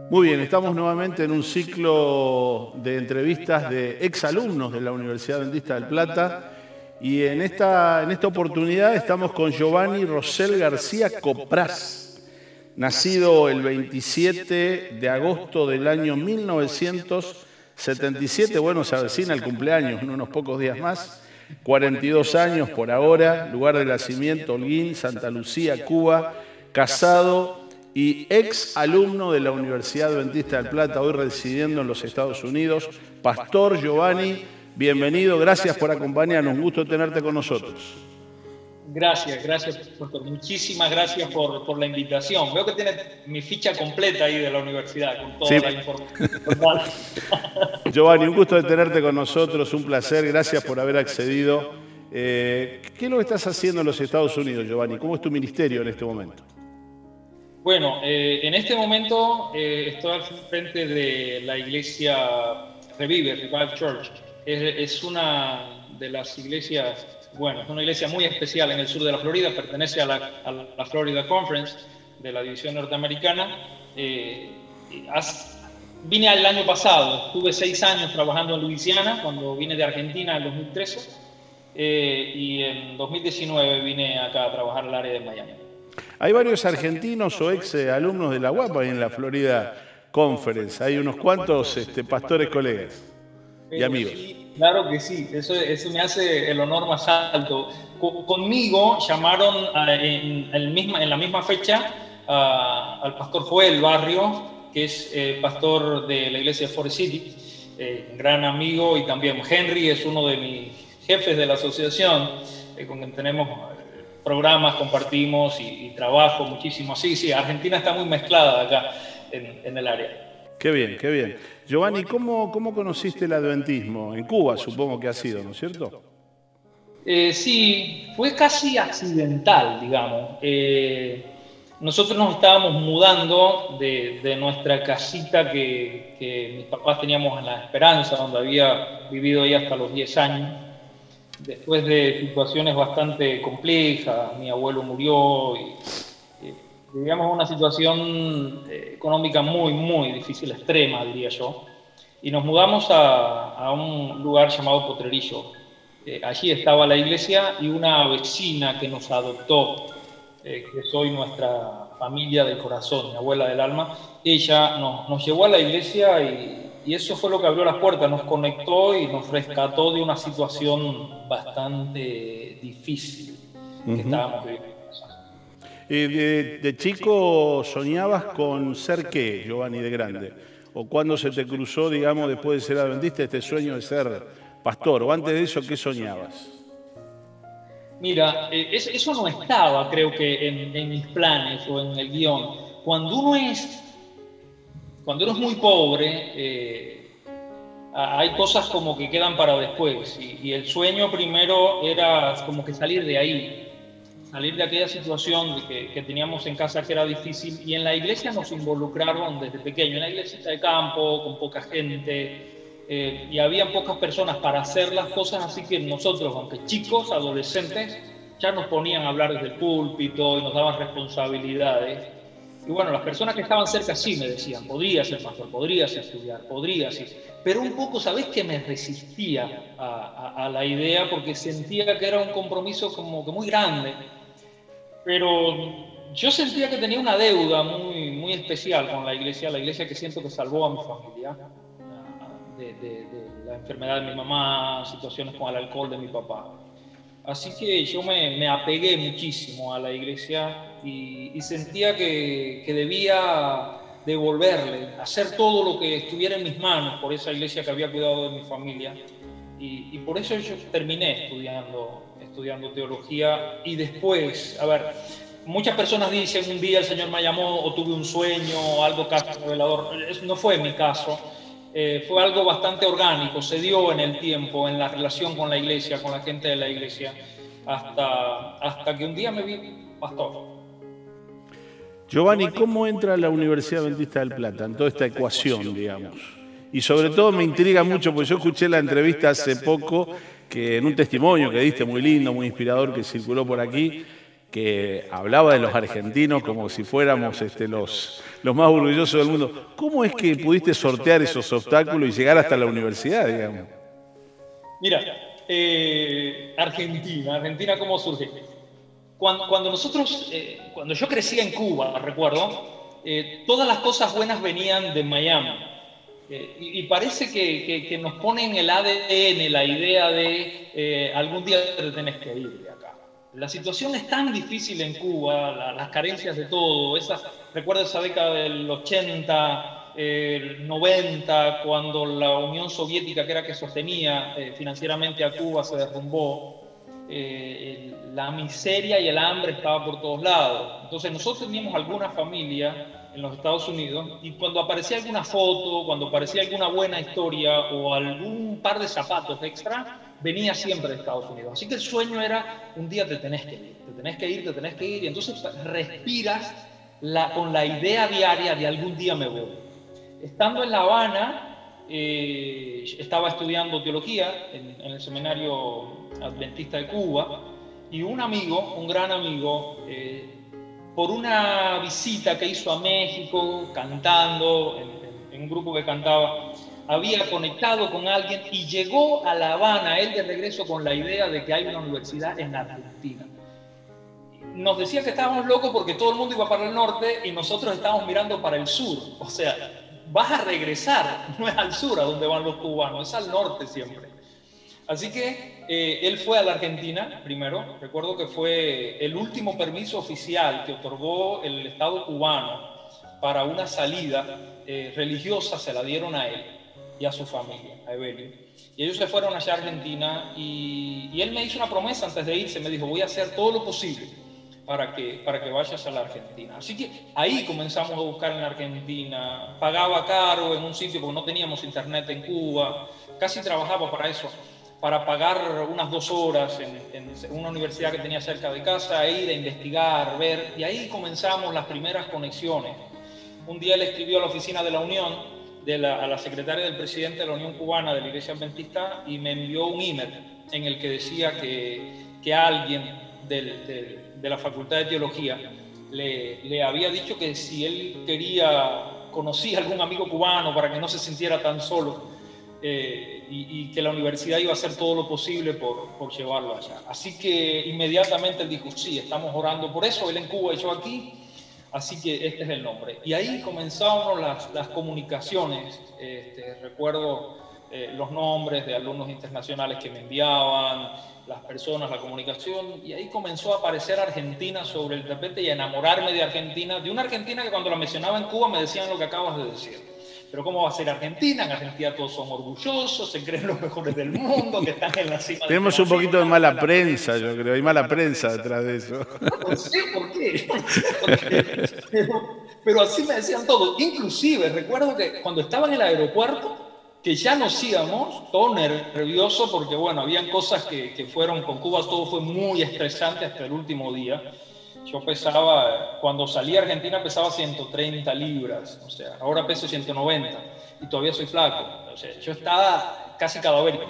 Muy bien, estamos nuevamente en un ciclo de entrevistas de exalumnos de la Universidad Adventista del Plata y en esta oportunidad estamos con Giovanni Rosell García Coprás, nacido el 27 de agosto del año 1977, bueno, se avecina el cumpleaños en unos pocos días más, 42 años por ahora, lugar de nacimiento Holguín, Santa Lucía, Cuba, casado y ex alumno de la Universidad Adventista del Plata, hoy residiendo en los Estados Unidos. Pastor Giovanni, bienvenido, gracias por acompañarnos, un gusto tenerte con nosotros. Gracias, pastor. Muchísimas gracias por la invitación. Veo que tiene mi ficha completa ahí de la universidad, con toda la información. Giovanni, un gusto de tenerte con nosotros, un placer, gracias por haber accedido. ¿Qué es lo que estás haciendo en los Estados Unidos, Giovanni? ¿Cómo es tu ministerio en este momento? Bueno, en este momento estoy al frente de la iglesia Revive Church. Es una de las iglesias, bueno, es una iglesia muy especial en el sur de la Florida, pertenece a la Florida Conference de la división norteamericana. Vine el año pasado, estuve 6 años trabajando en Luisiana cuando vine de Argentina en 2013 y en 2019 vine acá a trabajar al área de Miami. Hay varios argentinos o ex alumnos de la UAPA en la Florida Conference. Hay unos cuantos pastores colegas y amigos. Sí, claro que sí, eso me hace el honor más alto. Conmigo llamaron en la misma fecha al pastor Joel Barrio, que es pastor de la iglesia de Forest City, gran amigo, y también Henry es uno de mis jefes de la asociación, con quien tenemos programas, compartimos y trabajo muchísimo. Sí, Argentina está muy mezclada acá en el área. Qué bien, qué bien. Giovanni, ¿cómo conociste el adventismo? En Cuba supongo que ha sido, ¿no es cierto? Sí, fue casi accidental, digamos. Nosotros nos estábamos mudando de nuestra casita que mis papás teníamos en La Esperanza, donde había vivido ahí hasta los 10 años. Después de situaciones bastante complejas, mi abuelo murió y vivíamos una situación económica muy difícil, extrema, diría yo. Y nos mudamos a un lugar llamado Potrerillo. Allí estaba la iglesia y una vecina que nos adoptó, que soy nuestra familia del corazón, mi abuela del alma. Ella nos llevó a la iglesia y eso fue lo que abrió las puertas, nos conectó y nos rescató de una situación bastante difícil que estábamos viviendo. ¿De chico soñabas con ser qué, Giovanni, de grande? ¿O cuándo se te cruzó, digamos, después de ser adventista, este sueño de ser pastor? ¿O antes de eso, qué soñabas? Mira, eso no estaba, creo que, en mis planes o en el guión. Cuando uno es muy pobre, hay cosas como que quedan para después. Y el sueño primero era como que salir de ahí. Salir de aquella situación que teníamos en casa que era difícil, y en la iglesia nos involucraron desde pequeño, en la iglesia de campo, con poca gente, y había pocas personas para hacer las cosas, así que nosotros, aunque chicos, adolescentes, ya nos ponían a hablar desde el púlpito y nos daban responsabilidades. Y bueno, las personas que estaban cerca sí me decían, podrías ser pastor, podrías estudiar, podrías ir. Pero un poco, ¿sabés que me resistía a la idea? Porque sentía que era un compromiso como que muy grande. Pero yo sentía que tenía una deuda muy especial con la iglesia que siento que salvó a mi familia de la enfermedad de mi mamá, situaciones con el alcohol de mi papá. Así que yo me apegué muchísimo a la iglesia y sentía que debía devolverle, hacer todo lo que estuviera en mis manos por esa iglesia que había cuidado de mi familia. Y por eso yo terminé estudiando teología. Y después, a ver, muchas personas dicen, un día el Señor me llamó o tuve un sueño o algo casi revelador. No fue mi caso. Fue algo bastante orgánico, se dio en el tiempo, en la relación con la iglesia, con la gente de la iglesia, hasta que un día me vi pastor. Giovanni, ¿cómo entra la Universidad Adventista del Plata en toda esta ecuación, digamos? Y sobre todo me intriga mucho, porque yo escuché la entrevista hace poco, que en un testimonio que diste muy lindo, muy inspirador, que circuló por aquí, que hablaba de los argentinos como si fuéramos los más orgullosos del mundo. ¿Cómo es que pudiste sortear esos obstáculos y llegar hasta la universidad, digamos? Mira, Argentina, ¿cómo surge? Cuando yo crecía en Cuba, recuerdo, todas las cosas buenas venían de Miami. Y parece que nos pone en el ADN la idea de algún día te tenés que ir de acá. La situación es tan difícil en Cuba, las carencias de todo. Recuerdo esa década del 80, el 90, cuando la Unión Soviética, que era que sostenía financieramente a Cuba, se derrumbó. La miseria y el hambre estaba por todos lados. Entonces nosotros teníamos alguna familia en los Estados Unidos y cuando aparecía alguna foto, cuando aparecía alguna buena historia o algún par de zapatos extra, venía siempre de Estados Unidos. Así que el sueño era, un día te tenés que ir, te tenés que ir, te tenés que ir, y entonces respiras con la idea diaria de algún día me voy. Estando en La Habana, estaba estudiando teología en el seminario adventista de Cuba, y un amigo, un gran amigo, por una visita que hizo a México cantando, en un grupo que cantaba, había conectado con alguien y llegó a La Habana, él de regreso, con la idea de que hay una universidad en Argentina. Nos decía que estábamos locos porque todo el mundo iba para el norte y nosotros estábamos mirando para el sur. O sea, vas a regresar, no es al sur a donde van los cubanos, es al norte siempre. Así que él fue a la Argentina primero. Recuerdo que fue el último permiso oficial que otorgó el Estado cubano para una salida religiosa, se la dieron a él y a su familia, a Evelio. Y ellos se fueron allá a Argentina y él me hizo una promesa antes de irse, me dijo, voy a hacer todo lo posible para que vayas a la Argentina. Así que ahí comenzamos a buscar en la Argentina. Pagaba caro en un sitio porque no teníamos internet en Cuba, casi trabajaba para eso, para pagar unas 2 horas en una universidad que tenía cerca de casa, ir a investigar, ver, y ahí comenzamos las primeras conexiones. Un día él escribió a la oficina de la Unión, a la secretaria del presidente de la Unión Cubana de la Iglesia Adventista, y me envió un email en el que decía que alguien de la Facultad de Teología le había dicho que si él conocía algún amigo cubano para que no se sintiera tan solo, y que la universidad iba a hacer todo lo posible por llevarlo allá. Así que inmediatamente él dijo, sí, estamos orando por eso, él en Cuba y yo aquí, así que este es el nombre. Y ahí comenzaron las comunicaciones. Recuerdo los nombres de alumnos internacionales que me enviaban, las personas, la comunicación, y ahí comenzó a aparecer Argentina sobre el tapete y a enamorarme de Argentina, de una Argentina que cuando la mencionaba en Cuba me decían lo que acabas de decir. Pero ¿cómo va a ser Argentina? En Argentina todos son orgullosos, se creen los mejores del mundo, que están en la cima. Tenemos un poquito de mala prensa, yo creo. Hay mala prensa detrás de eso. No sé por qué. Pero así me decían todos. Inclusive, recuerdo que cuando estaba en el aeropuerto, que ya nos íbamos, todo nervioso, porque bueno, habían cosas que fueron con Cuba, todo fue muy estresante hasta el último día. Yo cuando salí a Argentina pesaba 130 libras, o sea, ahora peso 190 y todavía soy flaco, o sea, yo estaba casi cadavérico.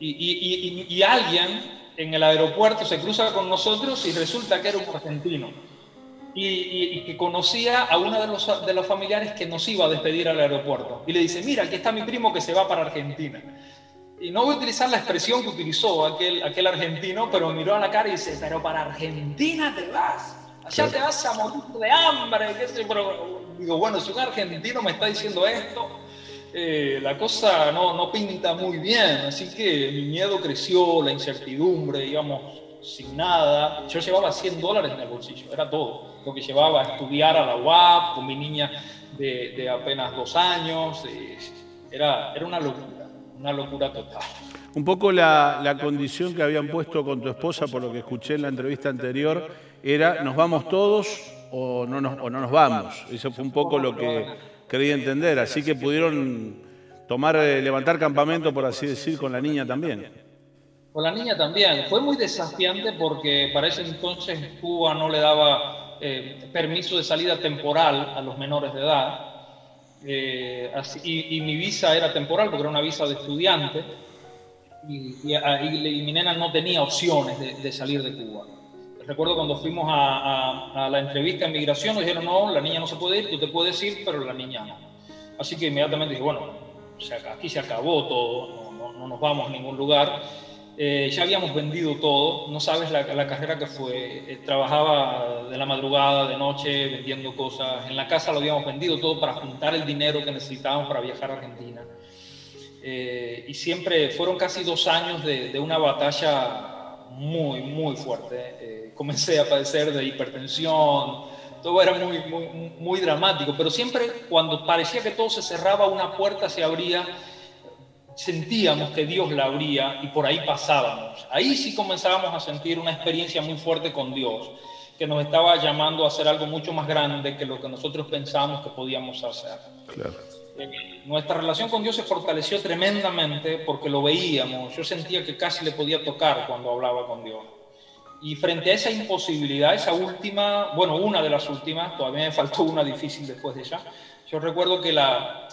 Y alguien en el aeropuerto se cruza con nosotros y resulta que era un argentino y que conocía a uno de los familiares que nos iba a despedir al aeropuerto y le dice, mira, aquí está mi primo que se va para Argentina. Y no voy a utilizar la expresión que utilizó aquel argentino, pero me miró a la cara y dice, pero para Argentina te vas, allá te vas a morir de hambre. Pero digo, bueno, si un argentino me está diciendo esto, la cosa no pinta muy bien. Así que mi miedo creció, la incertidumbre, digamos, sin nada. Yo llevaba $100 en el bolsillo, era todo lo que llevaba a estudiar a la UAP con mi niña de apenas 2 años. Era una locura total. Un poco la condición que habían puesto con tu esposa, por lo que escuché en la entrevista anterior, era ¿nos vamos todos o no nos vamos? Eso fue un poco lo que quería entender. Así que pudieron levantar campamento, por así decir, con la niña también. Con la niña también. Fue muy desafiante porque para ese entonces Cuba no le daba permiso de salida temporal a los menores de edad. Y mi visa era temporal porque era una visa de estudiante y mi nena no tenía opciones de salir de Cuba. recuerdo cuando fuimos a la entrevista en migración, nos dijeron, no, la niña no se puede ir, tú te puedes ir, pero la niña no. Así que inmediatamente dije, bueno, aquí se acabó todo, no nos vamos a ningún lugar. Ya habíamos vendido todo, no sabes la carrera que fue. Trabajaba de la madrugada, de noche, vendiendo cosas. En la casa lo habíamos vendido todo para juntar el dinero que necesitábamos para viajar a Argentina. Y siempre fueron casi 2 años de una batalla muy, muy fuerte. Comencé a padecer de hipertensión, todo era muy dramático, pero siempre cuando parecía que todo se cerraba, una puerta se abría, sentíamos que Dios la abría y por ahí pasábamos. Ahí sí comenzábamos a sentir una experiencia muy fuerte con Dios, que nos estaba llamando a hacer algo mucho más grande que lo que nosotros pensábamos que podíamos hacer. Claro. Nuestra relación con Dios se fortaleció tremendamente porque lo veíamos. Yo sentía que casi le podía tocar cuando hablaba con Dios. Y frente a esa imposibilidad, esa última, bueno, una de las últimas, todavía me faltó una difícil después de ella. Yo recuerdo que la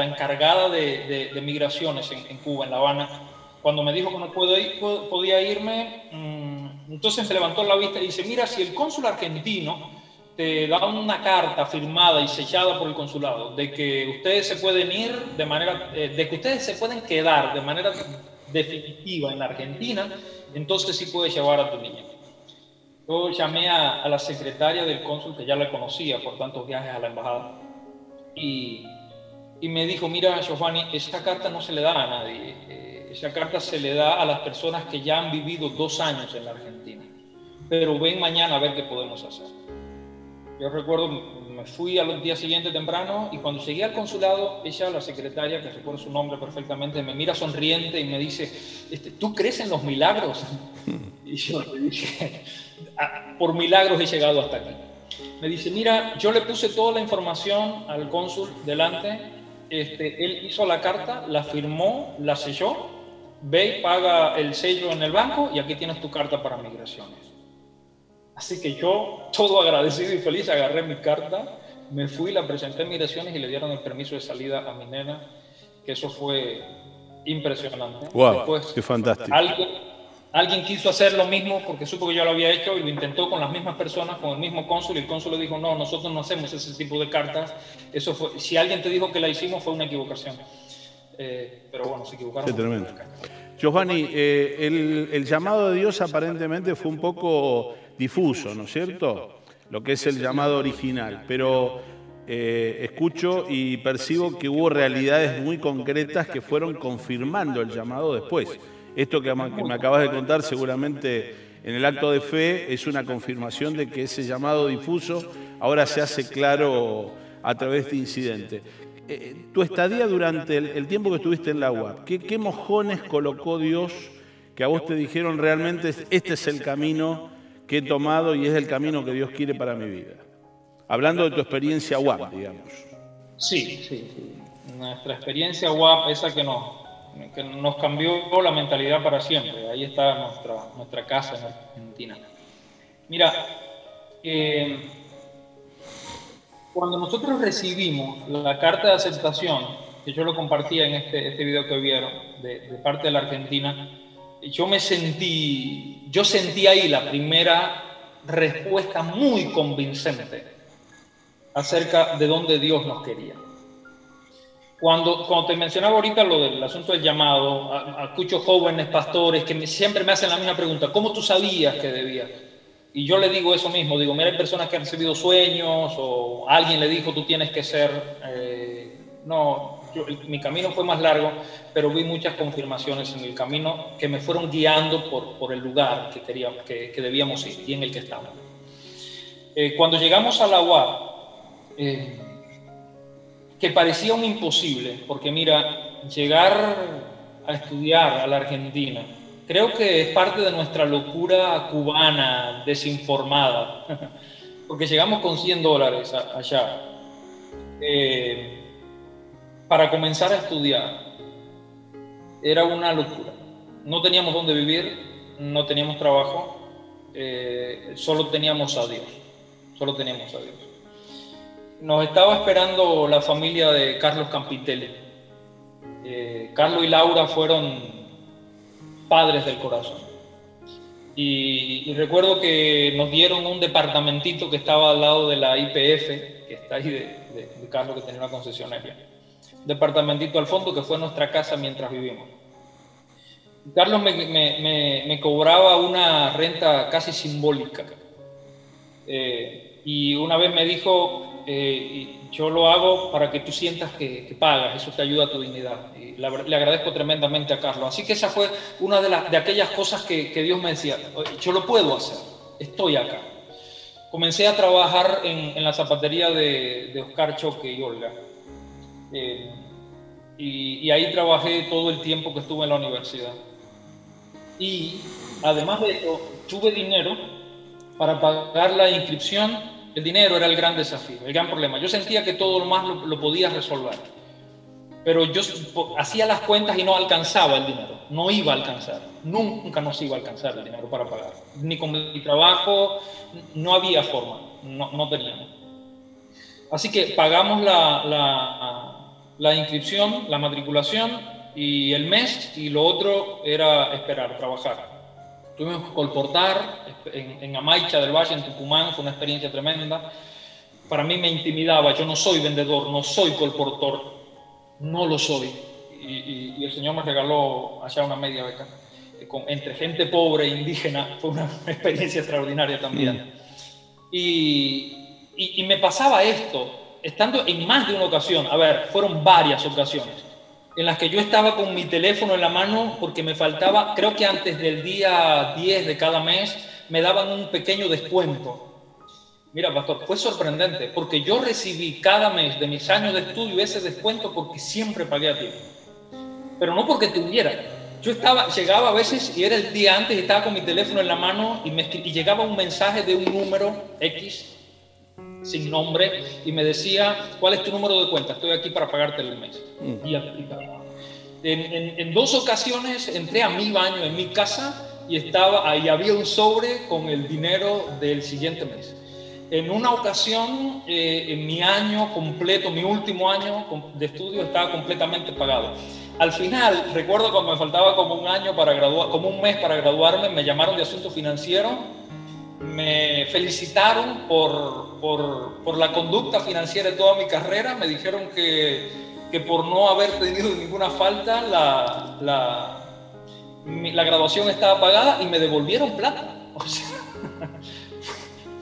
encargada de migraciones en Cuba, en La Habana, cuando me dijo que no podía irme, entonces se levantó la vista y dice, mira, si el cónsul argentino te da una carta firmada y sellada por el consulado de que ustedes se pueden ir de manera, de que ustedes se pueden quedar de manera definitiva en la Argentina, entonces sí puedes llevar a tu niña. Yo llamé a la secretaria del cónsul, que ya la conocía por tantos viajes a la embajada, y me dijo, mira, Giovanni, esta carta no se le da a nadie, esa carta se le da a las personas que ya han vivido 2 años en la Argentina, pero ven mañana a ver qué podemos hacer. Yo recuerdo, me fui al día siguiente temprano y cuando llegué al consulado, ella, la secretaria, que recuerdo su nombre perfectamente, me mira sonriente y me dice, ¿tú crees en los milagros? Y yo le dije, por milagros he llegado hasta aquí. Me dice, mira, yo le puse toda la información al cónsul delante, él hizo la carta, la firmó, la selló, ve y paga el sello en el banco y aquí tienes tu carta para migraciones. Así que yo, todo agradecido y feliz, agarré mi carta, me fui, la presenté en migraciones y le dieron el permiso de salida a mi nena, que eso fue impresionante. ¡Wow! Después, ¡qué fantástico! Alguien quiso hacer lo mismo porque supo que yo lo había hecho y lo intentó con las mismas personas, con el mismo cónsul, y el cónsul le dijo, no, nosotros no hacemos ese tipo de cartas. Eso fue, si alguien te dijo que la hicimos fue una equivocación. Pero bueno, se equivocaron. Qué tremendo. Giovanni, el llamado de Dios aparentemente fue un poco difuso, ¿no es cierto? Lo que es el llamado original, pero escucho y percibo que hubo realidades muy concretas que fueron confirmando el llamado después. Esto que me acabas de contar seguramente en el acto de fe es una confirmación de que ese llamado difuso ahora se hace claro a través de este incidente. Tu estadía durante el tiempo que estuviste en la UAP, ¿qué mojones colocó Dios que a vos te dijeron realmente este es el camino que he tomado y es el camino que Dios quiere para mi vida? Hablando de tu experiencia UAP, digamos. Sí. Nuestra experiencia UAP, esa que nos cambió la mentalidad para siempre. Ahí está nuestra casa en Argentina. Mira, cuando nosotros recibimos la carta de aceptación, que yo lo compartía en este video que vieron, de parte de la Argentina, yo sentí ahí la primera respuesta muy convincente acerca de dónde Dios nos quería. Cuando te mencionaba ahorita lo del asunto del llamado, escucho jóvenes pastores que siempre me hacen la misma pregunta, ¿cómo tú sabías que debías? Y yo le digo eso mismo, digo, mira, hay personas que han recibido sueños o alguien le dijo, tú tienes que ser... mi camino fue más largo, pero vi muchas confirmaciones en el camino que me fueron guiando por el lugar que debíamos ir y en el que estamos. Cuando llegamos a la UAP, que parecía un imposible, porque mira, llegar a estudiar a la Argentina, creo que es parte de nuestra locura cubana desinformada, porque llegamos con $100 allá para comenzar a estudiar. Era una locura. No teníamos dónde vivir, no teníamos trabajo, solo teníamos a Dios. Nos estaba esperando la familia de Carlos Campitelli. Carlos y Laura fueron padres del corazón. Y recuerdo que nos dieron un departamentito que estaba al lado de la YPF, que está ahí de Carlos, que tenía una concesionaria. Un departamentito al fondo que fue nuestra casa mientras vivimos. Carlos me cobraba una renta casi simbólica. Y una vez me dijo, yo lo hago para que tú sientas que pagas, eso te ayuda a tu dignidad. Y le agradezco tremendamente a Carlos. Así que esa fue una de aquellas cosas que Dios me decía, yo lo puedo hacer, estoy acá. Comencé a trabajar en la zapatería de Oscar Choque y Olga. Y ahí trabajé todo el tiempo que estuve en la universidad. Y además de eso, tuve dinero para pagar la inscripción. El dinero era el gran desafío, el gran problema. Yo sentía que todo lo más lo podía resolver, pero yo hacía las cuentas y no alcanzaba el dinero, no iba a alcanzar, nunca nos iba a alcanzar el dinero para pagar, ni con mi trabajo, no había forma, no teníamos. Así que pagamos la inscripción, la matriculación y el mes, y lo otro era esperar, trabajar. Tuvimos que colportar en Amaicha del Valle, en Tucumán, fue una experiencia tremenda. Para mí me intimidaba, yo no soy vendedor, no soy colportor, no lo soy. Y el Señor me regaló allá una media beca. Entre gente pobre e indígena, fue una experiencia extraordinaria también. Y me pasaba esto, estando en más de una ocasión, a ver, fueron varias ocasiones, en las que yo estaba con mi teléfono en la mano porque me faltaba, creo que antes del día 10 de cada mes, me daban un pequeño descuento. Mira, pastor, fue sorprendente, porque yo recibí cada mes de mis años de estudio ese descuento porque siempre pagué a tiempo. Pero no porque tuviera. Yo llegaba a veces y era el día antes y estaba con mi teléfono en la mano y llegaba un mensaje de un número X, sin nombre, y me decía, ¿cuál es tu número de cuenta? Estoy aquí para pagarte el mes. Y en dos ocasiones entré a mi baño en mi casa y ahí había un sobre con el dinero del siguiente mes. En una ocasión, en mi año completo, mi último año de estudio, estaba completamente pagado. Al final, recuerdo cuando me faltaba como un mes para graduarme, me llamaron de Asuntos Financieros. Me felicitaron por la conducta financiera de toda mi carrera. Me dijeron que por no haber tenido ninguna falta la graduación estaba pagada y me devolvieron plata. O sea,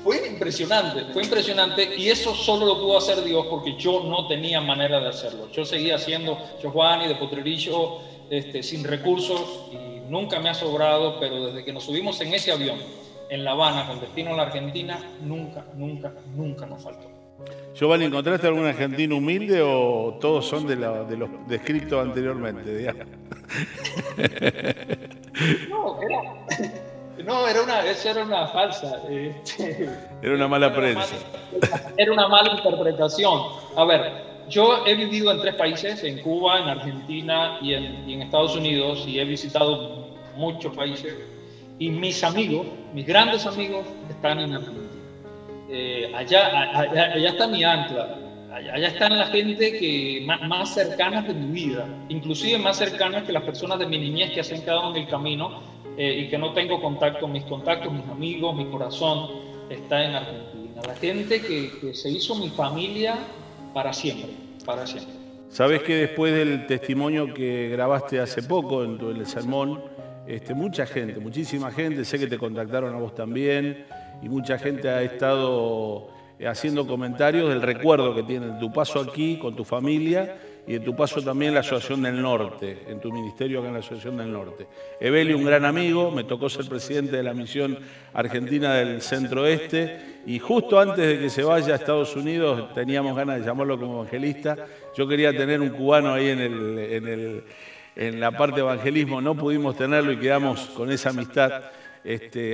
fue impresionante y eso solo lo pudo hacer Dios porque yo no tenía manera de hacerlo. Yo seguía haciendo Giovanni de Potrerillo sin recursos y nunca me ha sobrado, pero desde que nos subimos en ese avión en La Habana, con destino a la Argentina, nunca nos faltó. Giovanni, ¿encontraste algún argentino humilde o todos son de los descritos anteriormente, digamos? Esa era una falsa. Era una mala prensa. Era una mala interpretación. A ver, yo he vivido en 3 países, en Cuba, en Argentina y en Estados Unidos, y he visitado muchos países. Y mis amigos, mis grandes amigos, están en Argentina. Allá está mi ancla. Allá están la gente que más cercanas de mi vida, inclusive más cercanas que las personas de mi niñez que se han quedado en el camino y que no tengo contacto. Mis contactos, mis amigos, mi corazón está en Argentina. La gente que se hizo mi familia para siempre, para siempre. Sabés que después del testimonio que grabaste hace poco en el sermón, mucha gente, muchísima gente, sé que te contactaron a vos también, y mucha gente ha estado haciendo comentarios del recuerdo que tiene de tu paso aquí con tu familia y de tu paso también en la Asociación del Norte, en tu ministerio acá en la Asociación del Norte. Evelio, un gran amigo, me tocó ser presidente de la misión argentina del Centro-Oeste, y justo antes de que se vaya a Estados Unidos teníamos ganas de llamarlo como evangelista. Yo quería tener un cubano ahí en la parte de evangelismo, no pudimos tenerlo y quedamos con esa amistad.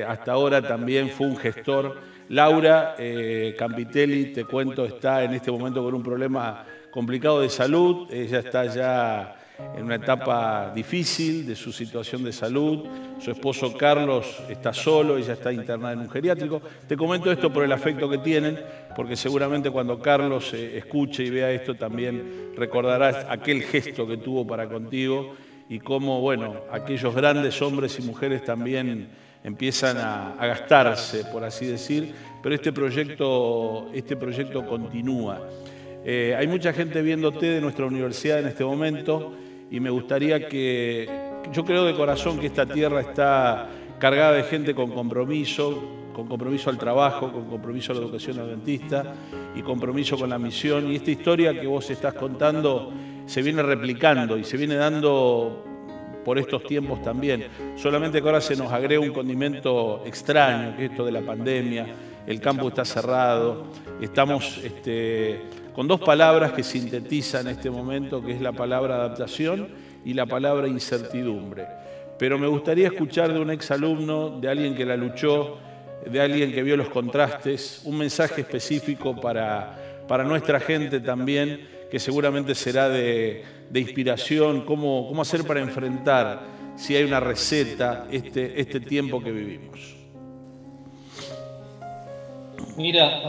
Hasta ahora también fue un gestor. Laura Campitelli, te cuento, está en este momento con un problema complicado de salud. Ella está ya en una etapa difícil de su situación de salud. Su esposo Carlos está solo, ella está internada en un geriátrico. Te comento esto por el afecto que tienen, porque seguramente cuando Carlos escuche y vea esto también recordará aquel gesto que tuvo para contigo y cómo, bueno, aquellos grandes hombres y mujeres también empiezan a gastarse, por así decir, pero este proyecto continúa. Hay mucha gente viéndote de nuestra universidad en este momento y me gustaría yo creo de corazón que esta tierra está cargada de gente con compromiso al trabajo, con compromiso a la educación adventista y compromiso con la misión. Y esta historia que vos estás contando se viene replicando y se viene dando por estos tiempos también. Solamente que ahora se nos agrega un condimento extraño, que es esto de la pandemia, el campo está cerrado, estamos con dos palabras que sintetizan este momento, que es la palabra adaptación y la palabra incertidumbre. Pero me gustaría escuchar de un exalumno, de alguien que la luchó, de alguien que vio los contrastes, un mensaje específico para nuestra gente también, que seguramente será de inspiración, cómo hacer para enfrentar, si hay una receta, este tiempo que vivimos. Mira,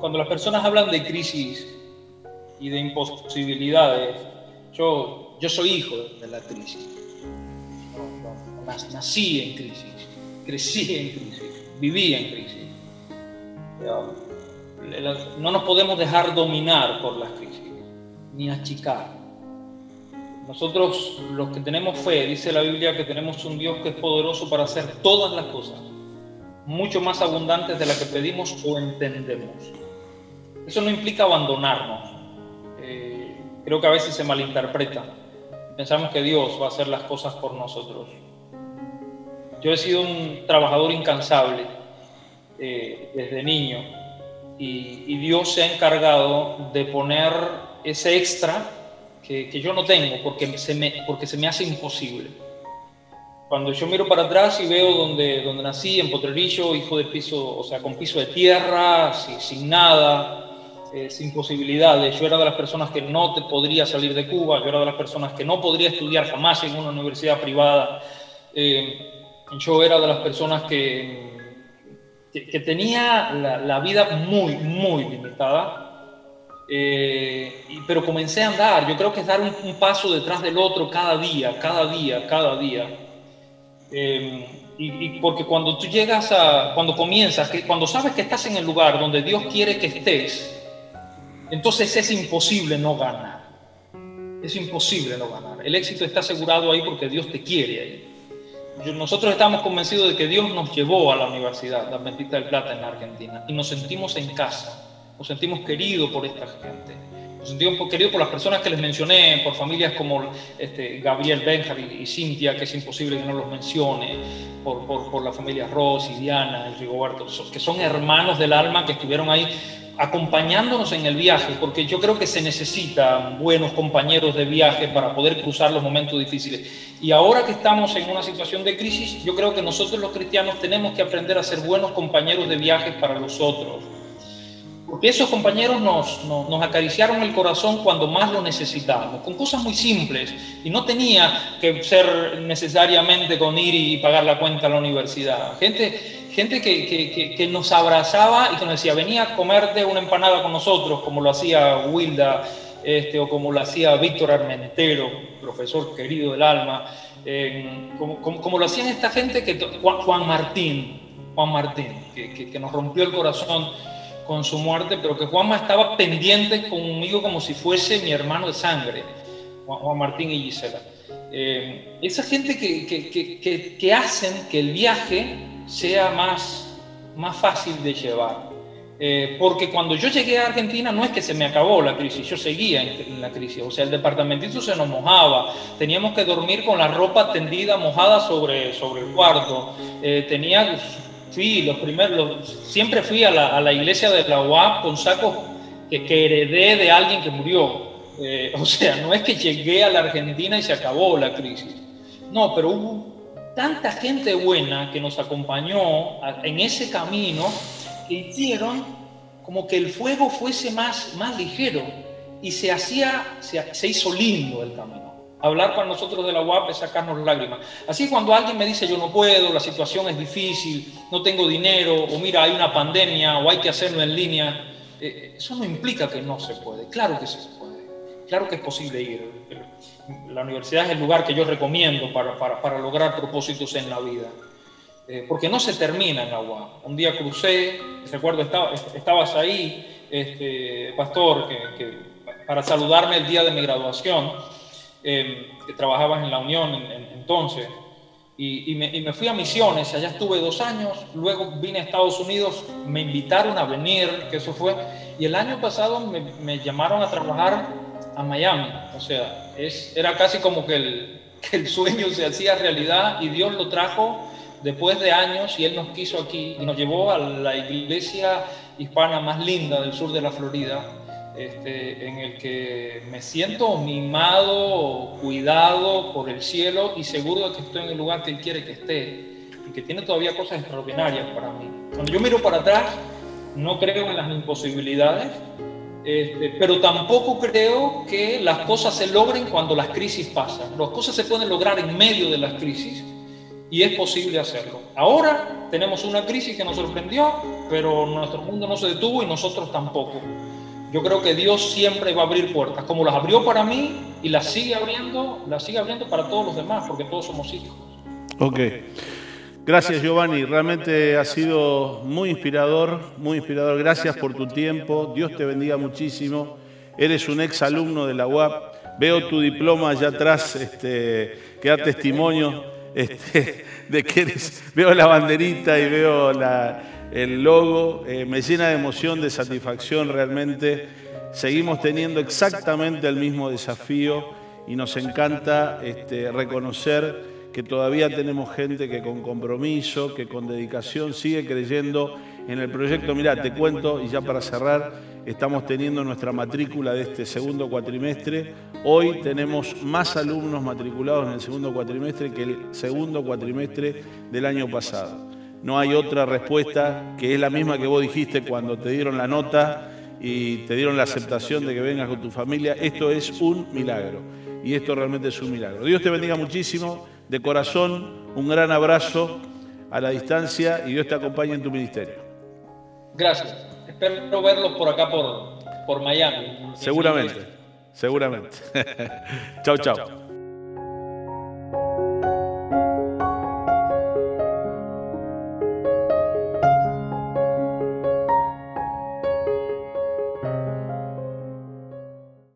cuando las personas hablan de crisis y de imposibilidades, yo soy hijo de la crisis. Nací en crisis, crecí en crisis, viví en crisis. No nos podemos dejar dominar por las crisis, ni achicar. Nosotros, los que tenemos fe, dice la Biblia que tenemos un Dios que es poderoso para hacer todas las cosas, mucho más abundantes de las que pedimos o entendemos. Eso no implica abandonarnos. Creo que a veces se malinterpreta. Pensamos que Dios va a hacer las cosas por nosotros. Yo he sido un trabajador incansable desde niño y Dios se ha encargado de poner ese extra que yo no tengo porque se me hace imposible. Cuando yo miro para atrás y veo donde nací, en Potrerillo, hijo de piso, o sea, con piso de tierra, sin nada, sin posibilidades. Yo era de las personas que no podría salir de Cuba, yo era de las personas que no podría estudiar jamás en una universidad privada. Yo era de las personas que tenía la vida muy, muy limitada. Pero comencé a andar. Yo creo que es dar un paso detrás del otro cada día. Y porque cuando tú llegas cuando comienzas, cuando sabes que estás en el lugar donde Dios quiere que estés, entonces es imposible no ganar. Es imposible no ganar. El éxito está asegurado ahí porque Dios te quiere ahí. Nosotros estamos convencidos de que Dios nos llevó a la Universidad Adventista del Plata en la Argentina y nos sentimos en casa. Nos sentimos queridos por esta gente. Nos sentimos queridos por las personas que les mencioné, por familias como Gabriel, Benjar y Cintia, que es imposible que no los mencione, por la familia Ross y Diana y Rigoberto, que son hermanos del alma que estuvieron ahí acompañándonos en el viaje, porque yo creo que se necesitan buenos compañeros de viaje para poder cruzar los momentos difíciles. Y ahora que estamos en una situación de crisis, yo creo que nosotros los cristianos tenemos que aprender a ser buenos compañeros de viaje para los otros. Porque esos compañeros nos acariciaron el corazón cuando más lo necesitábamos, con cosas muy simples. Y no tenía que ser necesariamente con ir y pagar la cuenta a la universidad. Gente que nos abrazaba y que nos decía, venía a comerte una empanada con nosotros, como lo hacía Wilda, o como lo hacía Víctor Armentero, profesor querido del alma, como lo hacían esta gente, Juan Martín, que nos rompió el corazón con su muerte, pero que Juanma estaba pendiente conmigo como si fuese mi hermano de sangre, Juan Martín y Gisela. Esa gente que hacen que el viaje sea más fácil de llevar. Porque cuando yo llegué a Argentina no es que se me acabó la crisis, yo seguía en la crisis. O sea, el departamentito se nos mojaba, teníamos que dormir con la ropa tendida, mojada sobre el cuarto. Siempre fui a la iglesia de la UAP con sacos que heredé de alguien que murió. O sea, no es que llegué a la Argentina y se acabó la crisis. No, pero hubo tanta gente buena que nos acompañó en ese camino que hicieron como que el fuego fuese más ligero y se hizo lindo el camino. Hablar para nosotros de la UAP es sacarnos lágrimas. Así cuando alguien me dice yo no puedo, la situación es difícil, no tengo dinero, o mira hay una pandemia, o hay que hacerlo en línea, eso no implica que no se puede. Claro que sí se puede. Claro que es posible ir. La universidad es el lugar que yo recomiendo para lograr propósitos en la vida. Porque no se termina en Agua. Un día crucé, recuerdo, estabas ahí, pastor, para saludarme el día de mi graduación, que trabajabas en la Unión entonces, y me fui a Misiones, allá estuve 2 años, luego vine a Estados Unidos, me invitaron a venir, que eso fue, y el año pasado me llamaron a trabajar a Miami. O sea, era casi como que el sueño se hacía realidad, y Dios lo trajo después de años, y Él nos quiso aquí y nos llevó a la iglesia hispana más linda del sur de la Florida, en el que me siento mimado, cuidado por el cielo, y seguro de que estoy en el lugar que Él quiere que esté, y que tiene todavía cosas extraordinarias para mí. Cuando yo miro para atrás, no creo en las imposibilidades, pero tampoco creo que las cosas se logren cuando las crisis pasan. Las cosas se pueden lograr en medio de las crisis, y es posible hacerlo. Ahora tenemos una crisis que nos sorprendió, pero nuestro mundo no se detuvo y nosotros tampoco. Yo creo que Dios siempre va a abrir puertas, como las abrió para mí, y las sigue abriendo para todos los demás, porque todos somos hijos. Ok. Gracias, Giovanni. Realmente ha sido muy inspirador, muy inspirador. Gracias por tu tiempo. Dios te bendiga muchísimo. Eres un ex alumno de la UAP. Veo tu diploma allá atrás, que da testimonio de que eres. Veo la banderita y veo el logo. Me llena de emoción, de satisfacción realmente. Seguimos teniendo exactamente el mismo desafío y nos encanta reconocer que todavía tenemos gente que con compromiso, que con dedicación sigue creyendo en el proyecto. Mirá, te cuento, y ya para cerrar, estamos teniendo nuestra matrícula de este segundo cuatrimestre. Hoy tenemos más alumnos matriculados en el segundo cuatrimestre que el segundo cuatrimestre del año pasado. No hay otra respuesta, que es la misma que vos dijiste cuando te dieron la nota y te dieron la aceptación de que vengas con tu familia. Esto es un milagro, y esto realmente es un milagro. Dios te bendiga muchísimo. De corazón, un gran abrazo a la distancia, y Dios te acompañe en tu ministerio. Gracias. Espero verlos por acá, por Miami. Seguramente, seguramente. Chau, chau.